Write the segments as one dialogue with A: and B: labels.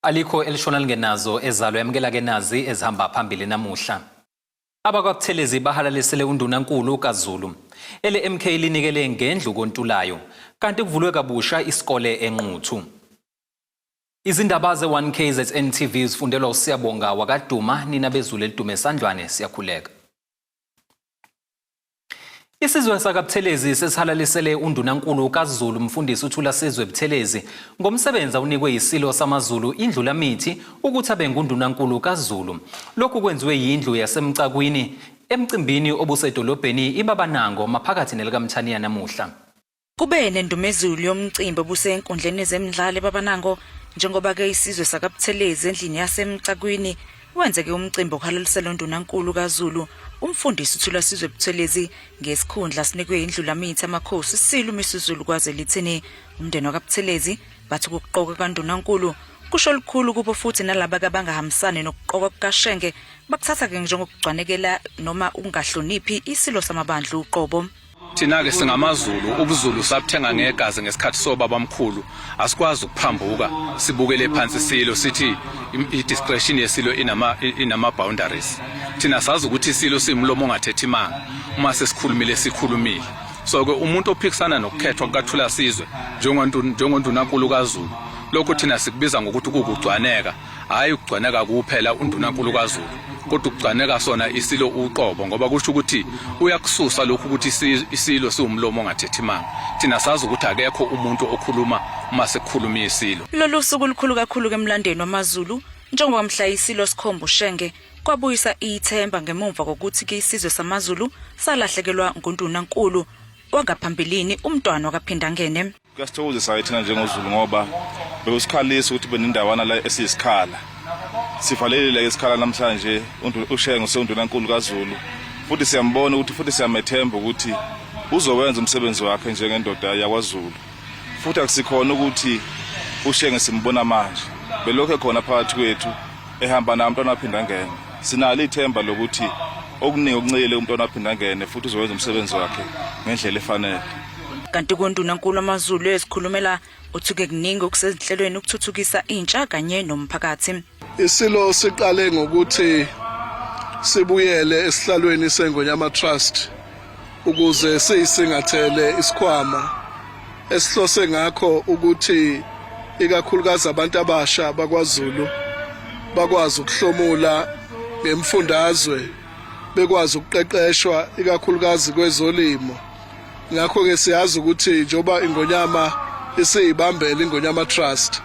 A: Alikho elishona lingenazo ezalo yamkela ke nazi ezihamba phambili namuhla. AbakwaButhelezi bahalalisele undunankulu kaZulu. LMK linikele ngendlu koNtulayo kanti kuvulwe kabusha isikole eNquthu. Izindaba ze1K ZNTV zifundelwa uSiyabonga wakaduma nina bezulu elidume esandlwane siyakhuleka. Isizwe sakaButhelezi sesihalalisele undunankulu kaZulu umfundisi uThula Sizwe Buthelezi ngomsebenza unikwe yisilo samaZulu indlulamithi ukuthi abe ngundunankulu kaZulu. Lokhu kwenziwe yindlu yasemcakwini emcimbini obusedolobheni iBabanango maphakathi nelikaMthaniya namuhla.
B: Kube nendumezulu yomcimbi obusenkundleni zemidlalo eBabanango njengoba ke isizwe sakaButhelezi endlini yasemcakwini wenzeke umcimbi ohalalisela undunankulu kaZulu umfundisi uThula Sizwe Buthelezi ngesikhundla sinikwe indlulamithi amakhosi isilo misizulu kwaze lithini umndeni wakaButhelezi bathi ukuqoka kandunankulu kusho likhulu kubo futhi nalabo abangahambisani nokuqoka kukaShenge bakuthatha ke njengokugcwanekela noma ungahloniphi isilo samabandla uqobo.
C: Thina ke singamaZulu ubuZulu sabuthenga ngegazi ngesikhathi sobaba omkhulu asikwazi ukuphambuka sibukele phansi isilo sithi idiscretion yesilo inama boundaries. Thina sazi ukuthi isilo simlomo ongathethi imanga uma sesikhulumile sikhulumile. So ke umuntu ophikisana nokukhethwa kukaThula Sizwe njengondunankulu kaZulu lokho thina sikubiza ngokuthi ukugcwaneka hayi ukugcwaneka kuphela undunankulu kaZulu kodwa ukugcwaneka sona isilo uqobo ngoba kusho ukuthi uyakususa lokhu ukuthi isilo siwumlomo ongathethi imanga. Thina sazi ukuthi akekho umuntu okhuluma uma sekukhuluma isilo.
B: Lolu suku likhulu kakhulu kemlandeni wamaZulu njengoba mhla isilo sikhomba uShenge kwabuyisa ithemba ngemumva kokuthi ke isizwe samaZulu salahlekelwa ngundunankulu wangaphambilini umntwana wakaPhindangene.
D: Kuyasithokozisa thina njengoZulu ngoba bekusikhalisa ukuthi benindawana la esiyisikhala. Sivalelile isikhala namhlanje uShenge usondunankulu kaZulu. Futhi siyambona ukuthi futhi siyamethemba ukuthi uzowenza umsebenzi wakhe njengendoda yakwaZulu. Futhi akusikhona ukuthi uShenge simbona manje. Belokho khona phakathi kwethu ehamba namntwana waPhindangene. Sinalo ithemba lokuthi okuningi okuncele umntwana waPhindangene futhi uzowenza umsebenzi wakhe ngendlela efanele.
B: Kanti kondunankulu amaZulu esikhulumela uthuke kuningi okusezinhlelweni ukuthuthukisa intsha kanye nomphakathi.
E: Isilo siqale ngokuthi sibuyele esihlalweni seNgonyama Trust ukuze siyisingathele isikhwama esihlose ngakho ukuthi ikakhulukazi abantu abasha bakwaZulu bakwazi ukuhlomula ngemfundazwe bekwazi ukuqeqeshwa ikakhulukazi kwezolimo. Ngakho ke siyazi ukuthi njoba iNgonyama iseyibambela iNgonyama Trust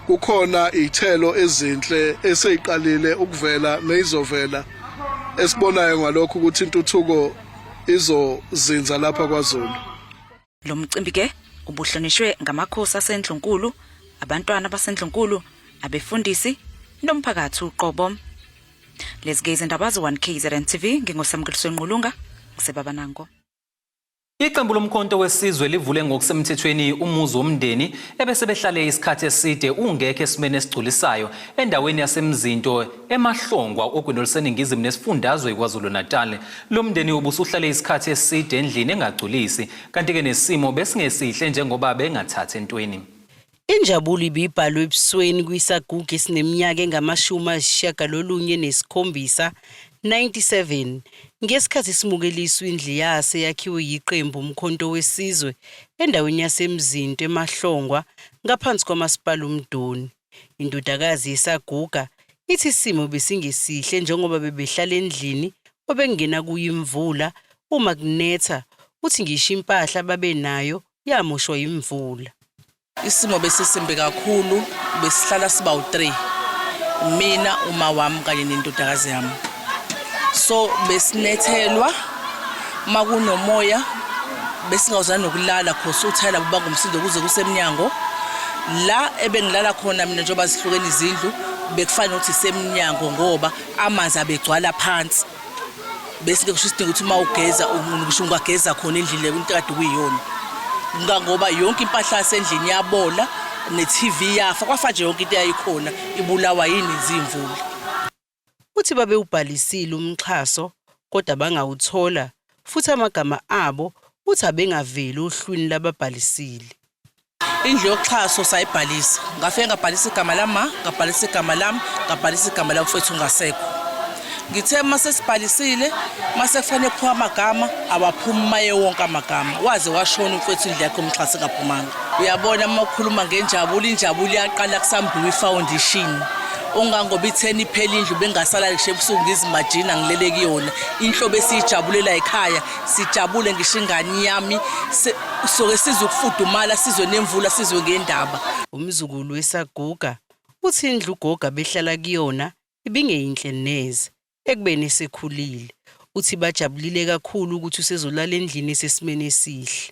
E: kukhona izithelo ezinhle eseyiqalile ukuvela nezovela esibonayo ngalokho ukuthi intuthuko izozinza lapha kwaZulu.
B: Lo mcimbi ke ubuhlonishwe ngamakhosi aseNdlunkulu, abantwana baseNdlunkulu, abefundisi nomphakathi uqobo. Lezi ke izindaba ze1K ZNTV ngingosamkeliswe Nqulunga ngiseBabanango.
A: Iqembu lomkhonto wesizwe livule ngokusemthethweni umuzi womndeni ebese behlale isikhathi eside ungekho esimene esigculisayo endaweni yasemzinto emahlongwa okwenoliseningizimi nesifundazwe kwaZulu Natal. Lo mndeni ubusuhlale isikhathi eside endlini engagculisi kanti ke nesimo besingesihle njengoba bengathatha entweni.
F: Injabulo ibibhalwe ebusweni kwisagugu esineminyaka engama-97 97 ngesikhathi simukeliswa indlu yase yakhiwe yiqembu umkhonto wesizwe endaweni yasemzinto emahlongwa ngaphansi kwamasipala uMdoni. Indodakazi yesaguga ithi isimo besingesihle njengoba bebehlala endlini obengena kuyimvula uma kunetha uthi ngisho impahla babenayo yamoshwa imvula.
G: Isimo besisimbi kakhulu besihlala siba u3 mina uma wami kanye nendodakazi yami. So besinethelwa makunomoya besingawuzana nokulala khosi uthayela bubanga umsindo kuze kusemnyango la ebengilala khona mina njengoba sihlukene izindlu bekufanele ukuthi semnyango ngoba amanzi abegcwala phansi bese kusho isidingo ukuthi uma ugeza ngisho ungageza khona endlini into kade kuyiyona ngoba yonke impahla yasendlini yabola neTV yafa kwafa nje yonke into yayikhona ibulawa yini izimvula.
F: Uthi babe ubhalisile umxhaso kodwa bangawuthola futhi amagama abo uthi abengaveli ohlwini lababhalisile.
G: indlu yoxhaso sayibhalisa ngafike ngabhalisa igama lama ngabhalisa igama lami ngabhalisa igama lafowethu ngasekho ngithe mase sibhalisile mase kufanele kuphume amagama awaphuma maye wonke amagama waze washona umfowethu indlu yakhe umxhasi ngaphumanga uyabona uma ukhuluma ngenjabulo injabulo yaqala kusambiwe ifoundation ungangoba itheni iphela indlu bengasala ngisho ebusuku ngizimagina ngilele kuyona inhlobo esijabulela ekhaya sijabule ngisho ingane yami soke sizukufudumala sizwe nemvula sizwe ngendaba.
F: Umzukulu wesaguga uthi indlu ugoga behlala kuyona ibingeyinhle neze ekubeni sekhulile uthi bajabulile kakhulu ukuthi usezolala endlini esesimene esihle.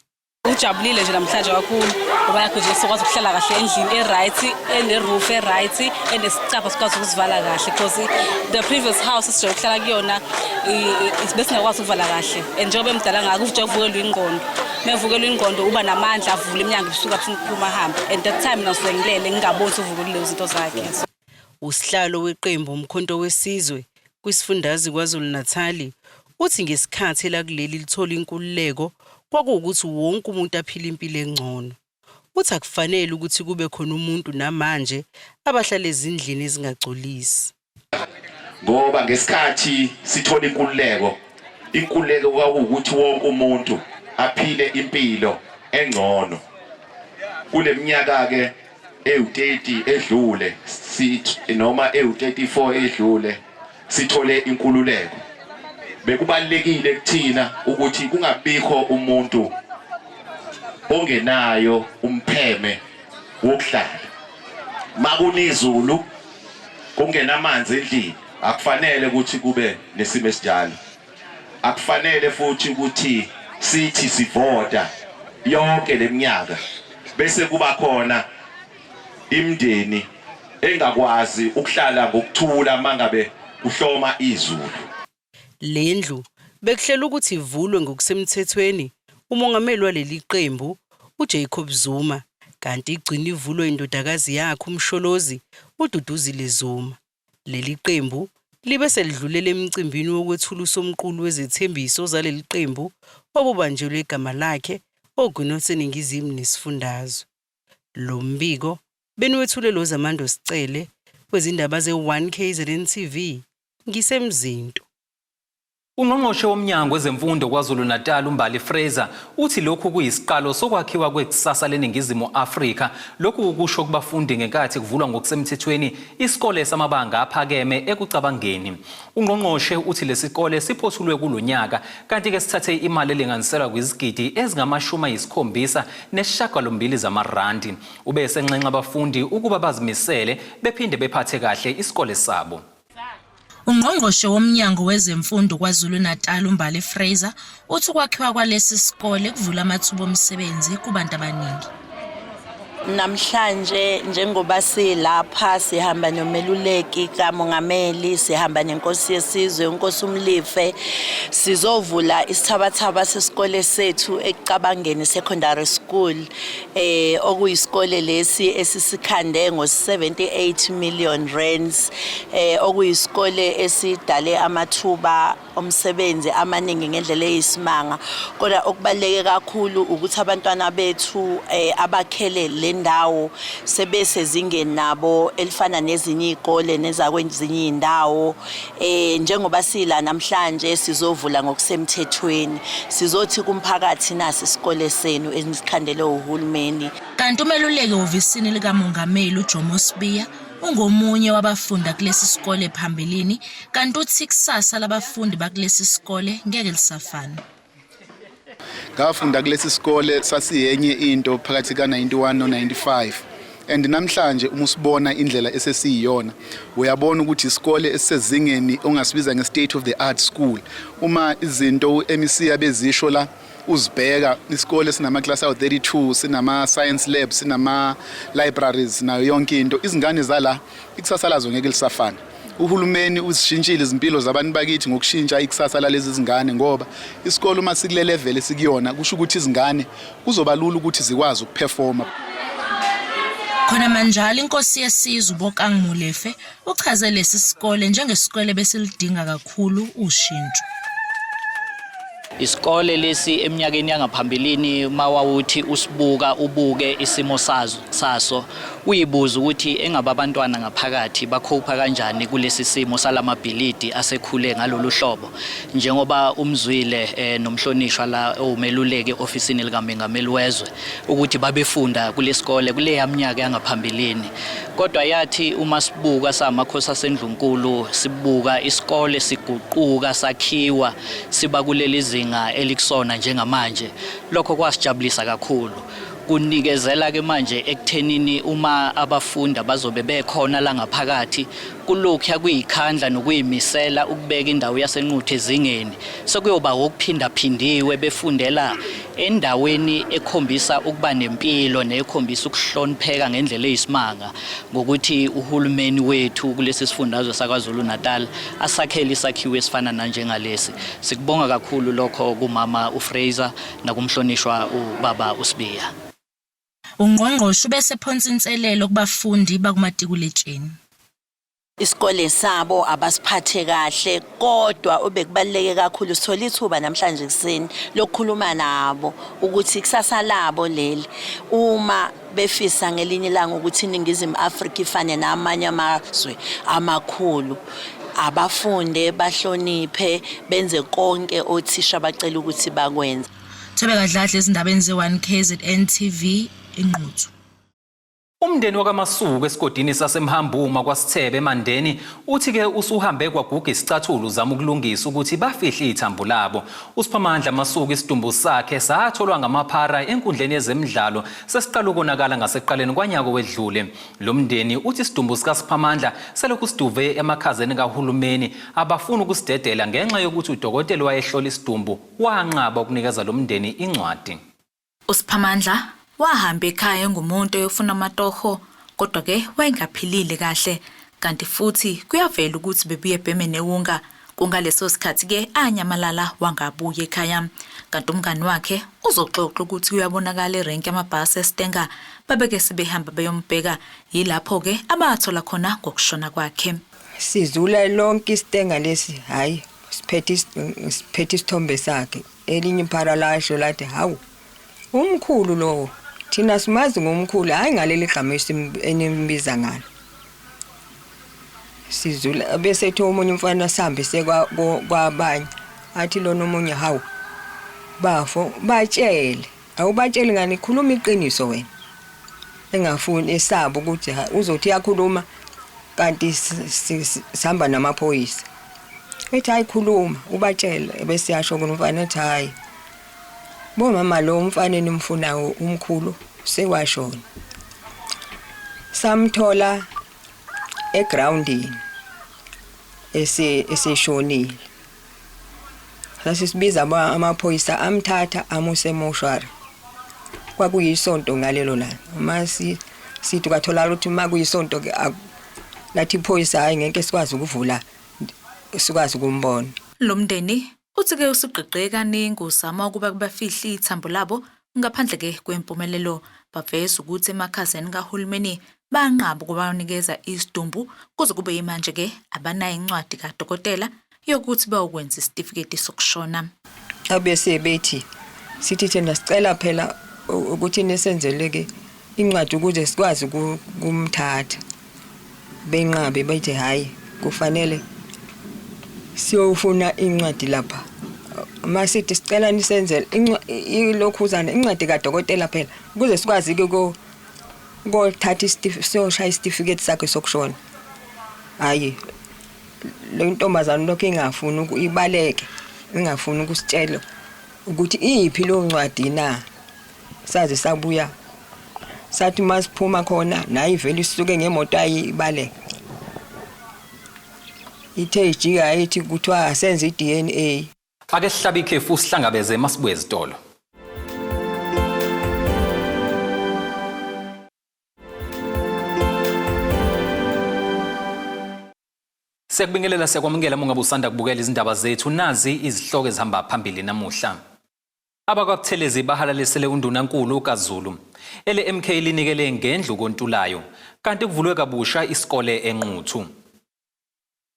H: Ujabulile nje namhlanje kakhulu ngoba yakho nje sokwazi ukuhlala kahle endlini eright ene-roof eright enesicapha sikwazi ukuzivala kahle because the previous house sijoye ukuhlala kuyona besingakwazi ukuvala kahle and njengoba emdala ngako uvuje ukuvukelwa ingqondo mevukelwa ingqondo uba namandla avule iminyango ebusuku afuna ukuphuma ahambe and that time nasuke ngilele ngingaboni uvukelile lezo zinto zakhe.
F: Usihlalo weqembu umkhonto wesizwe kwisifundazwe KwaZulu-Natal uthi ngesikhathi lakuleli lithola inkululeko kwakuwukuthi wonke umuntu aphila impilo engcono. Uthi akufanele ukuthi kube khona umuntu namanje abahlala ezindlini ezingagcolisi.
I: Ngoba ngesikhathi sithola inkululeko kwakuwukuthi wonke umuntu aphile impilo engcono. Kule minyaka ke ewu30 edlule noma ewu34 edlule sithole inkululeko. Bekubalekile kuthina ukuthi kungabikho umuntu ongenayo umpheme wokuhlala. Makunizulu kungenamanzi endlini akufanele ukuthi kube nesimo esinjalo. Akufanele futhi ukuthi sithi sivota yonke leminyaka bese kuba khona imndeni engakwazi ukuhlala ngokuthula mangabe kuhloma izulu.
F: Lendlu bekuhlela ukuthi ivulwe ngokusemthethweni umongameli waleli qembu uJacob Zuma kanti igcina ivulwe indodakazi yakhe umsholozi uDuduzile Zuma. Leli qembu libe selidlulela emcimbini wokwethula usomqulu wezethembiso zaleli qembu obubanjelwe igama lakhe ogwinoseningizimu nesifundazwe. Lo mbiko benwethulelo Zamando Sicele kwezindaba ze1 KZN TV ngisemzinto.
A: Ungqongqoshe womnyango wezemfundo KwaZulu-Natal uMbali Fraser uthi lokhu kuyisiqalo sokwakhiwa kwekusasa leningizimu Afrika. Lokhu ukusho kubafundi ngenkathi kuvulwa ngokusemthethweni isikole samabanga aphakeme ekucabangeni. Ungqongqoshe uthi lesikole siphothulwe kulonyaka kanti ke sithathe imali elinganiselwa kwizigidi ezingama-78 zamarandi. Ube senxenxa abafundi ukuba bazimisele bephinde bephathe kahle isikole sabo.
J: Ungqongqoshe womnyango wezemfundo KwaZulu-Natal uMbali Fraser uthi ukwakhiwa kwalesi sikole kuvula amathuba omsebenzi kubantu abaningi.
K: Namhlanje njengoba silapha sihamba nomeluleki kamongameli sihamba nenkosi yesizwe unkosi uMlife sizovula isithabathaba sesikole sethu ekucabangeni secondary school okuyisikole lesi esisikhande ngo78 million rands okuyisikole esidale amathuba omsebenzi amaningi ngendlela eyisimanga kodwa okubaleke kakhulu ukuthi abantwana bethu abakhele ndawo sebese zingeni nabo elifana nezinye izikole nezakwenzinye indawo njengoba sila namhlanje sizovula ngokusemthethweni sizothi kumphakathi nasi isikole senu esikhandele uhulumeni.
J: Kanti umeluleki ovisini likamongameli uJomo Sibiya ungomunye wabafunda kulesi sikole phambilini kanti uthi kusasa labafundi bakulesi sikole ngeke lisafana.
L: Ngafunda kulesi sikole sasiyenye into phakathi ka91 no95 and namhlanje uma usibona indlela esesiyiyona uyabona ukuthi isikole esisezingeni ongasibiza nge-state of the art school. Uma izinto uMEC abezisho la uzibheka isikole sinama class awu32 sinama science labs sinama libraries nayo yonke into izingane zala ikusasa lazo ngeke lisafana. Uhulumeni uzishintshile izimpilo zabantu bakithi ngokushintsha ikusasa lalezi zingane ngoba isikole uma sikule level esikuyona kusho ukuthi izingane kuzoba lula ukuthi zikwazi ukuperforma.
J: Khona manjalo inkosi yesizwe uBokang Molefe uchaze lesi sikole njengesikole besilidinga kakhulu ushintsho.
M: Isikole lesi eminyakeni yangaphambilini mawawuthi usibuka ubuke isimo saso uyibuza ukuthi engabe abantwana ngaphakathi bakhopha kanjani kulesi simo salamabhilidi asekhule ngalolu hlobo njengoba umzwile nomhlonishwa la umeluleki ofisini likaMengameli wezwe ukuthi babefunda kulesikole kule yaminyaka yangaphambilini kodwa yathi uma sibuka samakhosi aseNdlunkulu sibuka isikole siguquka sakhiwa siba kuleli zinga elikusona njengamanje lokho kwasijabulisa kakhulu kunikezela ke manje ekuthenini uma abafundi abazobe bekhona la ngaphakathi kulokhu yakuyikhandla nokuyimisela ukubeka indawo yasenquthe ezingeni sekuyoba ukuphinda phindiwe befundela endaweni ekhombisa ukuba nempilo nekhombisa ukuhlonipheka ngendlela eyisimanga ngokuthi uhulumeni wethu kulesi sifundazwe saKwaZulu Natal asakhela isakhiwo esifana nanjengalesi sikubonga kakhulu lokho kumama uFraser nakumhlonishwa ubaba uSibiya.
J: Ungqongqoshe bese phonsa inselelo kubafundi bakumatikuletsheni.
K: Isikole sabo abasiphathe kahle kodwa obekubaleke kakhulu sithola ithuba namhlanje kuseni lokukhuluma nabo ukuthi kusasa labo leli uma befisa ngelinye ilanga ukuthi iNingizimu Afrika ifane namanye amazwe amakhulu abafunde bahloniphe benze konke othisha bacela ukuthi bakwenze.
J: Thobeka Dladla ezindabeni ze1 KZN TV eNquthu.
A: Umndeni wakaMasuku esigodini sasemhambuma kwaSithebe eMandeni uthi ke usuhambe kwaguga isicathulo zama ukulungisa ukuthi bafihle ithambo labo. uSiphamandla Masuku isidumbu sakhe satholwa ngamaphara enkundleni yezemidlalo sesiqala ukonakala ngaseqaleni kwanyaka wedlule. Lo mndeni uthi isidumbu sikaSiphamandla selokhu siduve emakhazeni kahulumeni abafuna ukusidedela ngenxa yokuthi udokotela wayehlola isidumbu wanqaba ukunikeza lo mndeni incwadi.
N: uSiphamandla wahamba ekhaya ngumuntu oyofuna amatoho kodwa ke wayengaphilile kahle kanti futhi kuyavela ukuthi bebuye ebheme newunga kungaleso sikhathi ke anyamalala wangabuye ekhaya kanti umngani wakhe uzoxoxa ukuthi kuyabonakala erenki amabhasi eStenga babeke sebehamba beyombheka yilapho ke abathola khona ngokushona kwakhe.
O: Sizula lonke iStenga lesi hayi siphethe isithombe sakhe elinye iphara lasho lathi hawu umkhulu lo thina simazi ngomkhulu hayi ngaleli gama enimbiza ngalo. Sizula bese ethi omunye umfana sihambise kwabanye athi lona omunye hawu bafo batshele awubatsheli ngani khuluma iqiniso wena engafuni esaba ukuthi uzothi yakhuluma kanti sihamba namaphoyisa ethi hayi khuluma ubatshele bese yasho kumfana ethi hayi bo mama lo umfana nimfuna umkhulu sewashona samthola egroundini eseshonile sasibiza amaphoyisa amthatha amuse moshwari kwakuyisonto ngalelo langa masi sithi kwathola ukuthi makuyisonto ke lathi iphoyisa hayi ngeke sikwazi ukuvula sikwazi ukumbona.
N: Lo mndeni uthi ke usuqeqe kaningi usama ukuba kubafihla ithambo labo ngaphandle ke kwempumelelo baveza ukuthi emakhazeni kahulumeni banqaba ukubanikeza isidumbu kuze kube yimanje ke abanayo incwadi kadokotela yokuthi bayokwenza isitifiketi sokushona.
O: Abese bethi sithi thina sicela phela ukuthi nesenzele ke incwadi ukuze sikwazi kumthatha benqabe bathi hayi kufanele siyofuna incwadi lapha masithi sicela nisenzele ilokhuzana incwadi kadokotela phela ukuze sikwazi ke ngothatha siyoshaya isitifiketi sakhe sokushona. Hayi le ntombazana lokho ingafuni ukuyibaleke ingafuni ukusitshela ukuthi iphi lo ncwadi na saze sabuya sathi masiphuma khona nayi vele isuke ngemoto ayibaleke ithe ijika ethi kuthiwa asenze iDNA.
A: Ake sihlabe ikhefu sihlangabeze masibuye ezitolo. Siyakubingelela siyakwamukela mongabe usanda kubukela izindaba zethu nazi izihloko ezihamba phambili namuhla. AbakwaButhelezi bahalalisele undunankulu kaZulu. MK linikele ngendlu kontulayo kanti kuvulwe kabusha isikole eNquthu.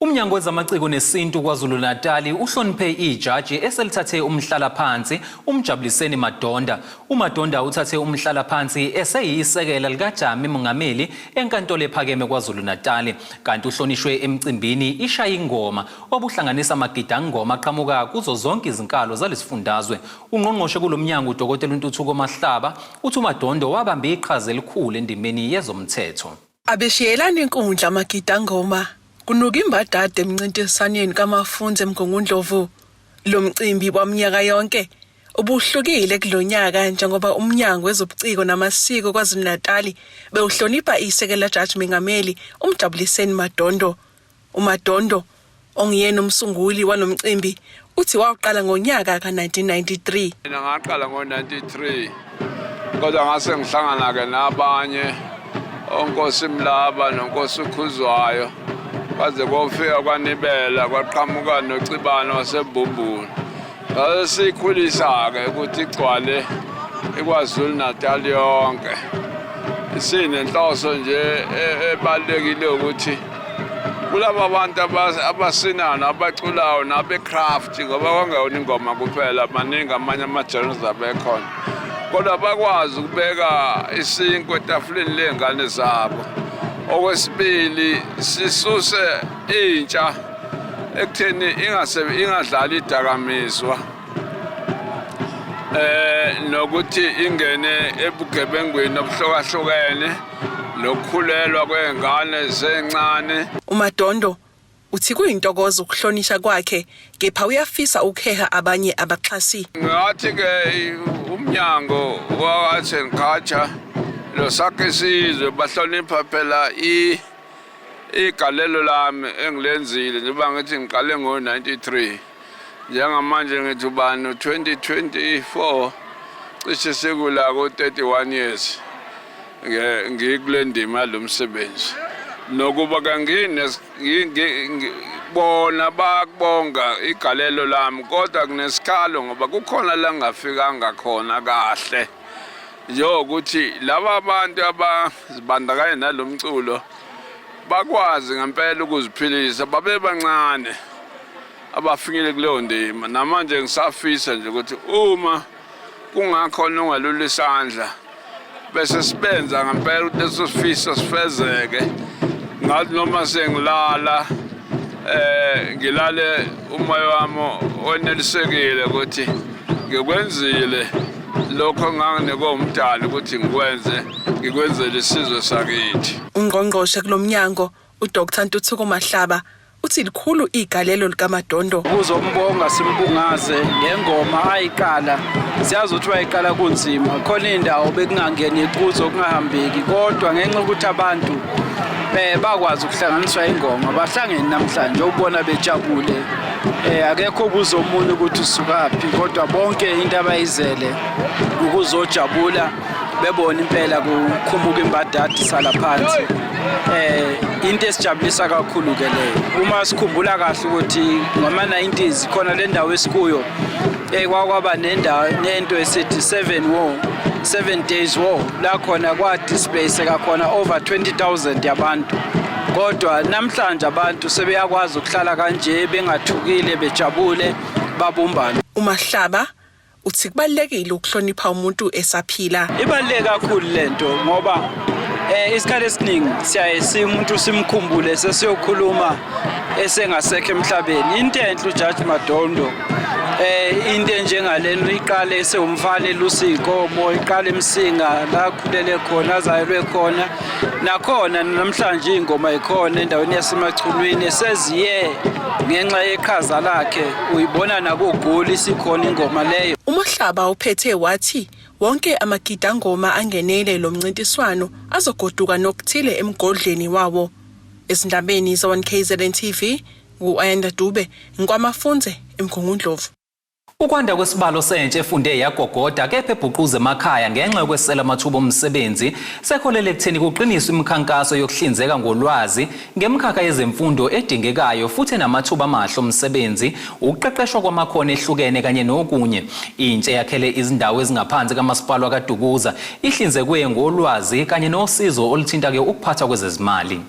A: Umnyango wezamaciko nesintu KwaZulu-Natal uhloniphe ijaji eselithathe umhlala phansi uMjabuliseni Madonda. uMadonda uthathe umhlala phansi eseyisekela likaJami Mongameli enkantolo ephakeme KwaZulu-Natal. Kanti uhlonishwe emcimbini ishaya ingoma obuhlanganisa amagidangoma aqhamuka kuzo zonke izinkalo zalesifundazwe. Ungqongqoshe kulomnyango uDkt Ntuthuko Mahlaba uthi uMadondo wabambe iqhaza elikhulu endimeni yezomthetho.
P: Abeshiyelana inkundla amagidangoma kunuka imbadada emncintisaneni kaMafunza eMgungundlovu. Lo mcimbi waminyaka yonke ubuhlukile kulonyaka njengoba umnyango wezobuciko namasiko KwaZulu-Natal bewuhlonipha isekela Judge Mongameli uMjabuliseni Madondo. uMadondo ongiyena umsunguli walomcimbi uthi waqala ngonyaka ka1993.
Q: Mina ngaqala ngo93 kodwa ngase ngihlangana ke nabanye onkosi Mlaba nonkosi Khuzwayo kwaze kofika kwaNibela kwaqhamuka noCibano waseBumbuni. Sikhulisa ke ukuthi igcwale eKwaZulu-Natal yonke. Sinenhloso nje ebalekile ukuthi kulabo bantu abasinana abaculayo nabecraft ngoba kwangewona ingoma kuphela maningi amanye ama-genres abekhona. Kodwa bakwazi ukubeka isinkwa etafuleni lengane zabo. Okwesibili sisuse intsha ekutheni ingadlali idakamizwa nokuthi ingene ebugebengweni obuhlokahlukene lokukhulelwa kwengane zencane.
P: uMadondo uthi kuyintokozo ukuhlonisha kwakhe kepha uyafisa ukuheha abanye abaxhasi.
Q: Ngathi ke umnyango wa-Arts and Culture lo sakhe sizwe bahlonipha phela igalelo lami engilenzile njengoba ngithi ngiqale ngo93 njengamanje ngithi ubani 2024 cishe sekula ko31 years ngikule ndima lomsebenzi nokuba bona bakubonga igalelo lami kodwa kunesikhalo ngoba kukhona la ngafikanga khona kahle njengokuthi laba bantu abazibandakanya nalomculo bakwazi ngempela ukuziphilisa babe bancane abafikile kuleyo ndima. Namanje ngisafisa nje ukuthi uma kungakhona ongalula isandla bese sibenza ngempela ukuthi leso sifiso sifezeke. Ngathi noma sengilala ngilale umoya wami onelisekile ukuthi ngikwenzile lokho nganginike umdali ukuthi ngikwenzele isizwe sakithi.
P: Ungqongqoshe kulomnyango uDkt Ntuthuko Mahlaba uthi likhulu igalelo likaMadondo.
R: Kuzombonga simbungaze ngengoma ayiqala. Siyazi ukuthi wayiqala kunzima. Khona indawo bekungangeni kuzo kungahambeki kodwa ngenxa ukuthi abantu bakwazi ukuhlanganiswa ingoma bahlangene namhlanje ubona bejabule. Akekho kuzomunye ukuthi usukaphi kodwa bonke into abayizele ukuzojabula bebona impela kukhumuka imbadada sala phansi. Into esijabulisa kakhulu ke leyo uma sikhumbula kahle ukuthi ngama-90s khona le ndawo esikuyo kwakwaba nento esithi 7 days war la khona kwadisplace kakhona over 20,000 yabantu kodwa namhlanje abantu sebeyakwazi ukuhlala kanje bengathukile bejabule babumbane.
P: uMahlaba uthi kubalekile ukuhlonipha umuntu esaphila.
R: Ibaleke kakhulu lento ngoba isikhathi esiningi siyaye umuntu simkhumbule sesiyokhuluma esengasekho emhlabeni. Into enhle uJudge Madondo into enjengalena iqale esewumfana elusikomo iqale eMsinga la khulele khona azayelwe khona nakhona namhlanje ingoma ikhona endaweni yasemachulwini seziye ngenxa yeqhaza lakhe uyibona nakugoli sikhona ingoma leyo.
P: uMahlaba uphethe wathi wonke amagidangoma angenele lo mncintiswano azogoduka nokuthile emgodleni wawo. Ezindabeni za1KZN TV uAyanda Dube ngwamafunze eMgungundlovu.
A: Ukwanda kwesibalo sentshe efunde yagogoda kepha ebhuquza emakhaya ngenxa yokwesela amathuba omsebenzi sekholele ekutheni kuqiniswe imikhankaso yokuhlinzeka ngolwazi ngemkhakha yezemfundo edingekayo futhi namathuba amahle omsebenzi ukuqeqeshwa kwamakhono ehlukene kanye nokunye. Intshe yakhele izindawo ezingaphansi kamasipala kaDukuza ihlinzekwe ngolwazi kanye nosizo oluthinta ke ukuphatha kwezezimali.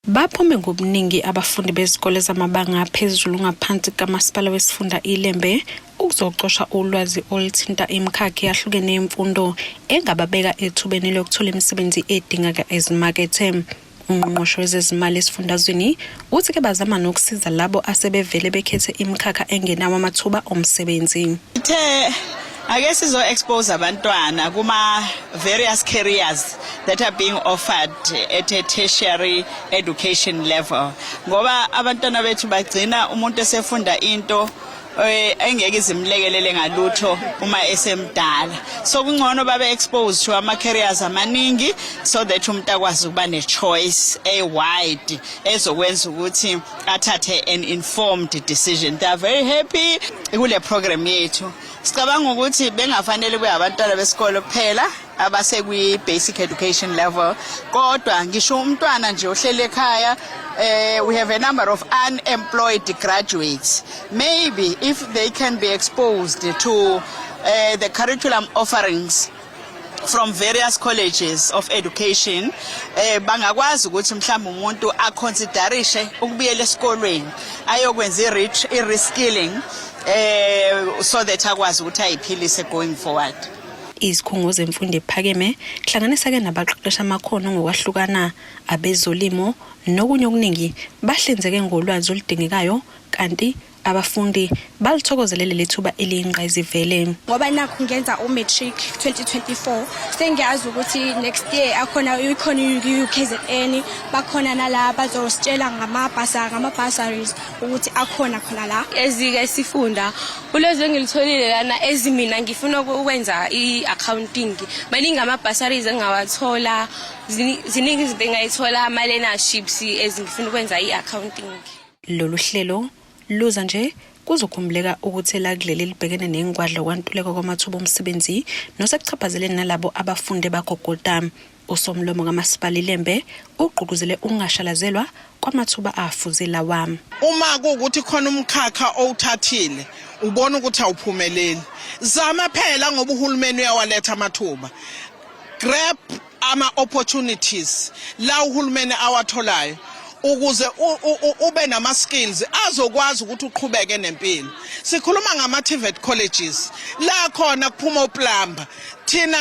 S: Baphume ngobuningi abafundi bezikole zamabanga aphezulu ngaphansi kamasipala wesifunda iLembe ukuzocosha ulwazi oluthinta imikhakha yahlukene yemfundo engababeka ethubeni lokuthola imisebenzi edingeka ezimakethe. Ungqongqoshe wezezimali esifundazweni uthi ke bazama nokusiza labo asebevele bekhethe imikhakha engenawo amathuba omsebenzi.
T: Ake sizo expose abantwana kuma various careers that are being offered at a tertiary education level. Ngoba abantwana bethu bagcina umuntu esefunda into engeke izimlekelele ngalutho uma esemdala. So kungcono babe exposed to ama careers amaningi so that umuntu akwazi ukuba ne choice a wide ezokwenza ukuthi athathe an informed decision. They are very happy kule program yethu. Sicabanga ukuthi bengafanele kuyabantwana besikole kuphela abase kwi basic education level kodwa ngisho umntwana nje ohlele ekhaya we have a number of unemployed graduates. Maybe if they can be exposed to the curriculum offerings from various colleges of education bangakwazi ukuthi mhlawumbe umuntu aconsiderishe ukubuyela esikolweni ayokwenza i-reskilling so that akwazi ukuthi ayiphilise going forward.
S: Izikhungo zemfundo ephakeme hlanganisa ke nabaqeqesha amakhono ngokwahlukana abezolimo nokunye okuningi bahlinzeke ngolwazi oludingekayo kanti abafundi balithokozelele lethuba eliyingqayizivele.
U: Ngoba nakho ngenza umatric 2024 sengiyazi ukuthi next year ikhona UKZN bakhona nala bazositshela ngama-bursaries ukuthi akhona khona la ezike sifunda ulwazi engilitholile lana ezimina ngifuna ukwenza i-accounting maningi ama-bursaries engawathola ziningi izinto engayithola ama-learnerships ezingifuna ukwenza i-accounting.
S: Lolu hlelo luza nje kuzokhumbuleka ukuthi la kuleli libhekene nengwadla kwantuleka kwamathuba omsebenzi nosekuchaphazeleni nalabo abafunde bagogoda. Usomlomo kamasipala iLembe ugqugquzele ukungashalazelwa kwamathuba afuze lawa.
V: Uma kuukuthi khona umkhakha owuthathile ubona ukuthi awuphumeleli zama phela ngoba uhulumeni uyawaletha amathuba. Grab ama opportunities la uhulumeni awatholayo ukuze ube nama skills azokwazi ukuthi uqhubeke nempilo. Sikhuluma ngama TVET colleges la khona kuphuma uplumber thina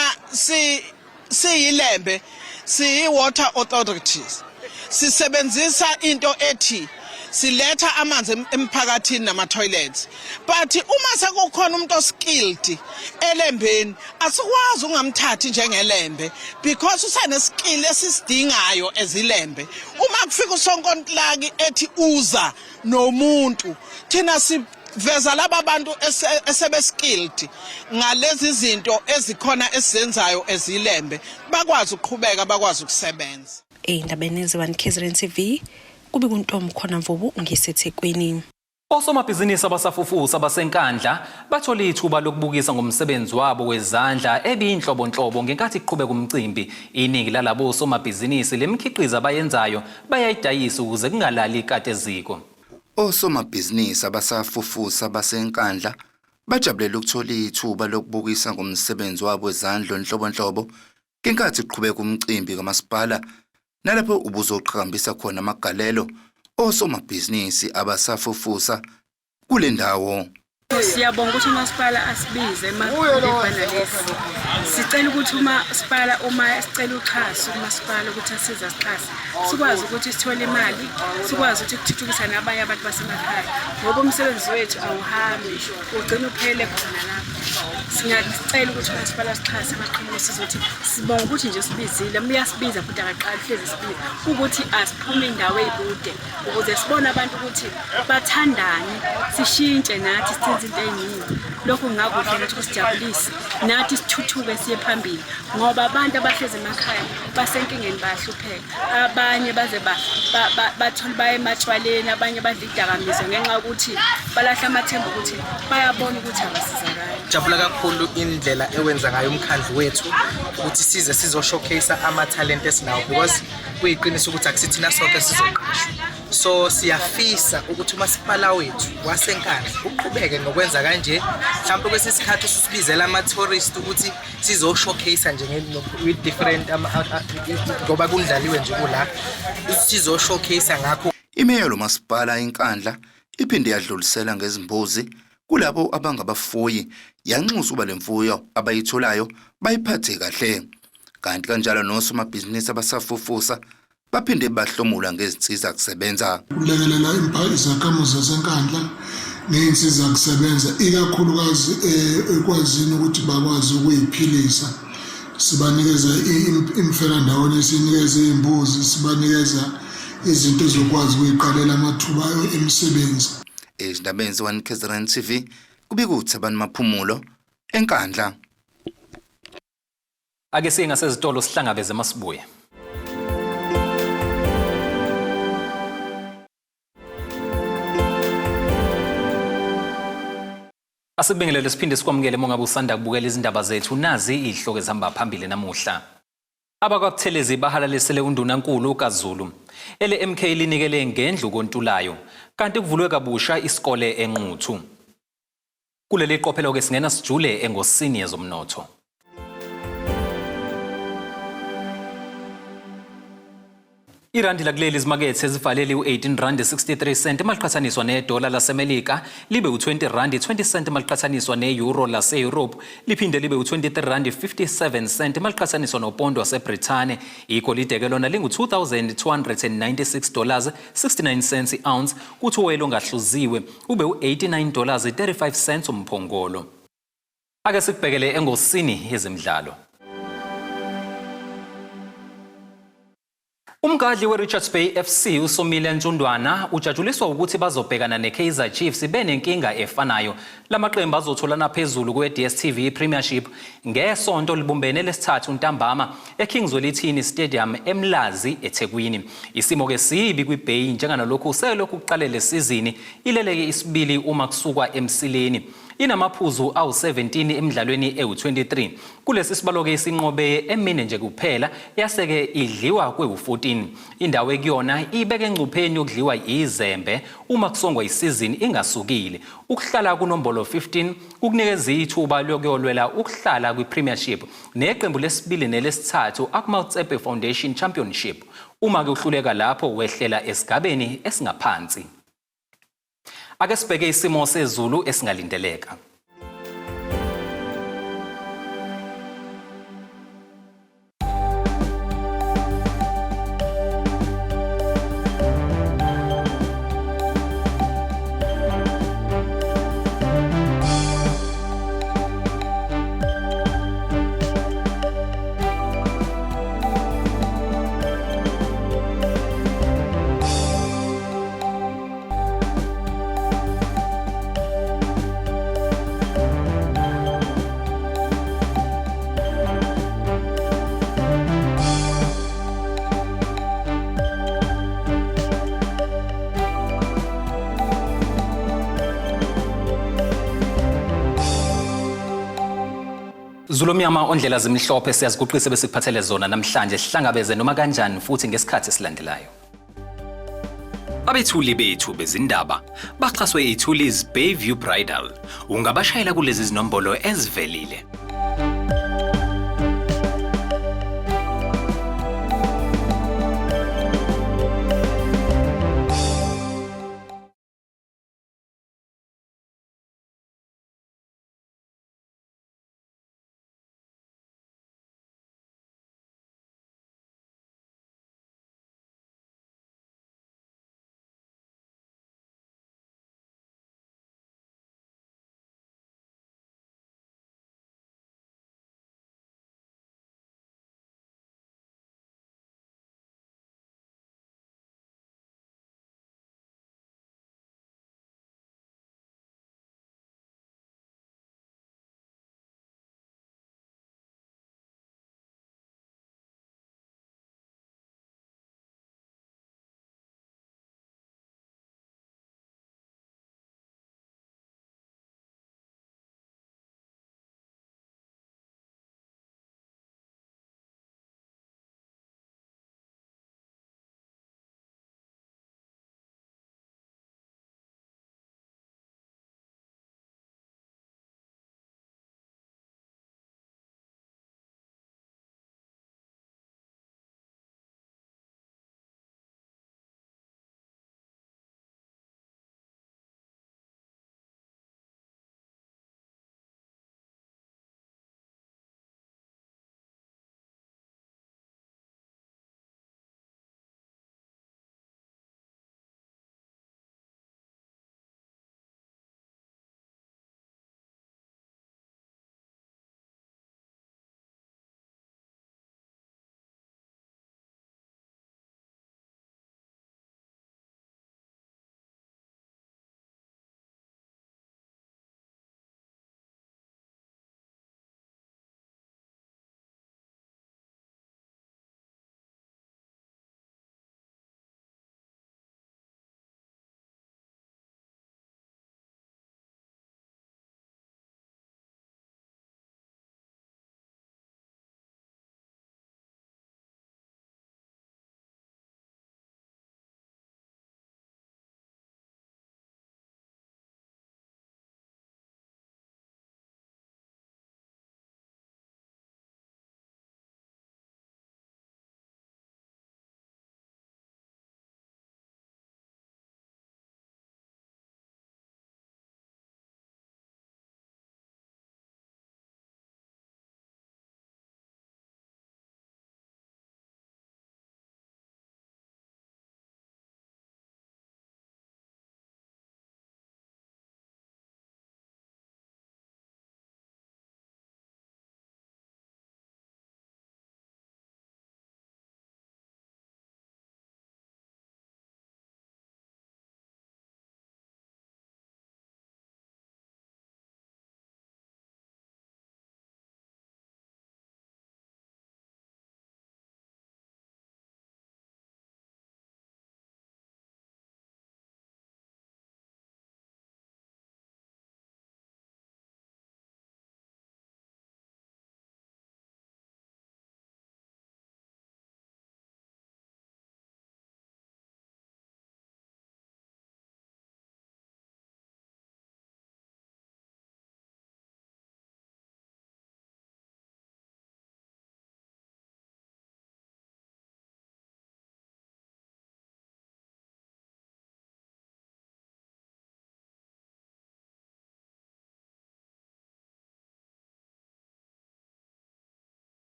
V: siyiLembe siyi water authorities sisebenzisa into ethi siletha amanzi emphakathini nama toilets but uma sekukhona umuntu oskilled eLembeni asikwazi ungamthathi njengeLembe because usane skill esisidingayo eziLembe. Uma kufika usonkontilaki ethi uza nomuntu thina siveza laba bantu esebe skilled ngalezi zinto ezikhona esizenzayo eziLembe bakwazi ukuqhubeka bakwazi ukusebenza.
S: Indabeni eziwani KZN TV kube kuntombi khona Mvubu ngiseThekwini.
A: Osomabhizinisi abasafufusa basenkandla bathola ithuba lokubukisa ngomsebenzi wabo wezandla ebiyinhlobonhlobo ngenkathi kuqhubeka umcimbi. Iningi lalabo osomabhizinisi lemikhiqizo abayenzayo bayayidayisa ukuze kungalali ikade eziko.
W: Osomabhizinisi abasafufusa basenkandla bajabulela ukuthola ithuba lokubukisa ngomsebenzi wabo wezandla onhlobonhlobo ngenkathi kuqhubeka umcimbi kamasipala nalapho ubuzoqhakambisa khona amagalelo osomabhizinisi abasafufusa kule ndawo.
X: Siyabonga ukuthi umasipala asibize emabhana lesi. Sicela ukuthi umasipala uma sicela uxhaso kumasipala ukuthi asiza sixhase. Sikwazi ukuthi sithole imali, sikwazi ukuthi kuthuthukisa nabanye abantu basemakhaya. Ngoba umsebenzi wethu awuhambi, ugcina uphele khona lapha. Singacela ukuthi umasipala sixhase amaqhamuka sizothi sibonga ukuthi nje sibizile, muyasibiza futhi akaqali hlezi sibiza ukuthi asiphume indawo ezikude ukuze sibone abantu ukuthi bathandane, sishintshe nathi izinto eziningi. Lokho ngakuhle nathi kusijabulisa nathi sithuthuke siye phambili ngoba abantu abahlezi emakhaya basenkingeni bahlupheka. Abanye baze bathola baye ematshwaleni, abanye badla idakamizwa ngenxa yokuthi balahla amathemba ukuthi bayabona ukuthi abasizakala.
Y: Jabula kakhulu indlela ewenza ngayo umkhandlu wethu ukuthi size sizo showcase ama talent esinawo because kuyiqiniso ukuthi akusithina sonke sizoqashwa so siyafisa ukuthi umasipala wethu wasenkandla uqhubeke nokwenza kanje mhlawumbe kwesisikhathi usibizela ama-tourist ukuthi sizo-showcase nje with different ngoba kundlaliwe nje kula sizo-showcase ngakho.
W: Imeya lomasipala enkandla iphinde yadlulisela ngezimbuzi kulabo abangabafuyi yanxusa uba lemfuyo abayitholayo bayiphathe kahle. Kanti kanjalo nosomabhizinisi abasafufusa baphinde bahlomula ngezinsiza kusebenza.
B: Kulekelela izakhamuzi zasenkandla ngeinsiza kusebenza ikakhulukazi ekwazini ukuthi bakwazi ukuyiphilisa. Sibanikeza imfelandawonye, sinikeza izimbuzi, sibanikeza izinto zokwazi ukuyiqalela amathuba emisebenzi.
W: Ezindabeni ze-KZN TV kubikuthi abantu maphumulo enkandla.
A: Ake siye ngasezitolo sihlangabeze Masibuye. Asibingelele siphinde sikwamukele mongabe usanda kubukela izindaba zethu nazi izihloko ezihamba phambili namuhla. AbakwaButhelezi bahalalisele undunankulu kaZulu. MK linikele ngendlu kontulayo kanti kuvulwe kabusha isikole eNquthu. Kuleli qophelo ke singena sijule engosini yezomnotho. Irandi lakuleli zimakethe ezivaleli u-18.63 maliqhathaniswa nedola laseMelika libe u-20.20 maliqhathaniswa ne-euro lase-Europe liphinde libe u-23.57 maliqhathaniswa nopondo waseBrithane. Igolide ke lona lingu-$2,296.69 i-ounce kuthi uwele ongahluziwe ube u-$89.35 umphongolo. Ake sikubhekele engosini yezemidlalo. Umgadli we-Richards Bay FC uSomile Ntshundwana ujatshuliswa ukuthi bazobhekana ne-Kaizer Chiefs benenkinga efanayo. Lamaqembu azotholana phezulu kwe-DStv Premiership ngesonto libumbene lesithathu ntambama eKingswellithini Stadium eMlazi eThekwini. Isimo ke sibi kwiBay njenganalokhu selokhu kuqale lesizini ileleke isibili uma kusukwa emsileni. Inamaphuzu awu-17 emidlalweni ewu-23. Kulesi sibalo ke isinqobe emine nje kuphela yaseke idliwa kwe-14. Indawo ekuyona ibeke engcupheni yokudliwa izembe uma kusongwa isizini ingasukile. Ukuhlala kunombolo 15 ukunikeza ithuba lokuyolwela ukuhlala kwi-Premiership neqembu lesibili nelesithathu akuMountsepe Foundation Championship. Uma ke uhluleka lapho wehlela esigabeni esingaphansi. Ake sibheke isimo sezulu esingalindeleka. Zulomnyama ondlela zimhlophe siyaziguqisa besikuphathele zona namhlanje sihlangabeze noma kanjani futhi ngesikhathi esilandelayo. Abethuli bethu bezindaba baxhaswe iTulis Bayview Bridal. Ungabashayela kulezi zinombolo ezivelile